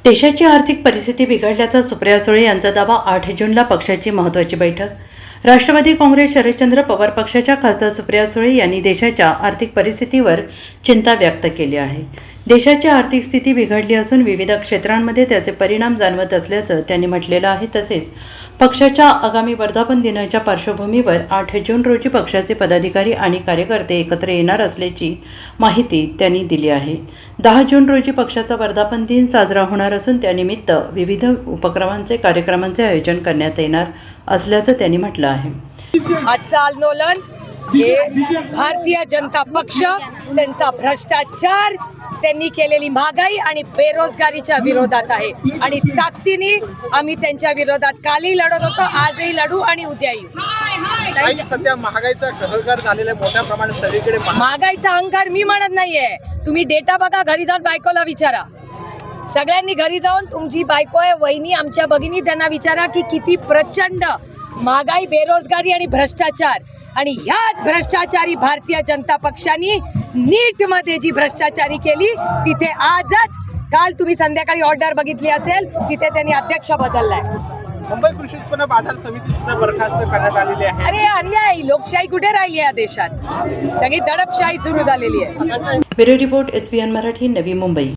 देशाची आर्थिक परिस्थिती बिघडल्याचा सुप्रिया सुळे यांचा दावा. 8 जूनला पक्षाची महत्त्वाची बैठक. राष्ट्रवादी काँग्रेस शरदचंद्र पवार पक्षाच्या खासदार सुप्रिया सुळे यांनी देशाच्या आर्थिक परिस्थितीवर चिंता व्यक्त केली आहे. देशाची आर्थिक स्थिती बिघडली असून विविध क्षेत्रांमध्ये त्याचे परिणाम जाणवत असल्याचं त्यांनी म्हटलेलं आहे. तसेच पक्षाच्या आगामी वर्धापन दिनाच्या पार्श्वभूमीवर 8 जून रोजी पक्षाचे पदाधिकारी आणि कार्यकर्ते एकत्र येणार असल्याची माहिती त्यांनी दिली आहे. 10 जून रोजी पक्षाचा वर्धापन दिन साजरा होणार असून त्यानिमित्त विविध उपक्रमांचे कार्यक्रमांचे आयोजन करण्यात येणार असल्याचं त्यांनी म्हटलं आहे. आजचं आंदोलन हे भारतीय जनता पक्ष, त्यांचा भ्रष्टाचार, त्यांनी केलेली महागाई आणि बेरोजगारीच्या विरोधात आहे आणि ताकदीने आम्ही त्यांच्या विरोधात कालही लढत होतो, आजही लढू आणि उद्याही. सध्या महागाईचा कहरगार झालेला आहे मोठ्या प्रमाणात सगळीकडे. महागाईचा अहंकार मी म्हणत नाहीये. तुम्ही डेटा बघा, घरी जाऊन बायकोला विचारा. सगळ्यांनी घरी जाऊन तुमची बायको आहे, वहिनी, आमच्या भगिनी, त्यांना विचारा की किती प्रचंड महागाई, बेरोजगारी आणि भ्रष्टाचार. आणि ह्याच भ्रष्टाचारी भारतीय जनता पक्षाने नीटमध्ये जी भ्रष्टाचारी केली, तिथे आजच काल तुम्ही संध्याकाळी ऑर्डर बघितली असेल, तिथे त्यांनी अध्यक्ष बदललाय. मुंबई कृषी उत्पन्न बाजार समिती सुद्धा बरखास्त करण्यात आलेली आहे. अरे अन्याय, लोकशाही कुठे राहिली या देशात? सगळी दडपशाही सुरू झालेली आहे. Bureau report SBN Marathi, Navi Mumbai.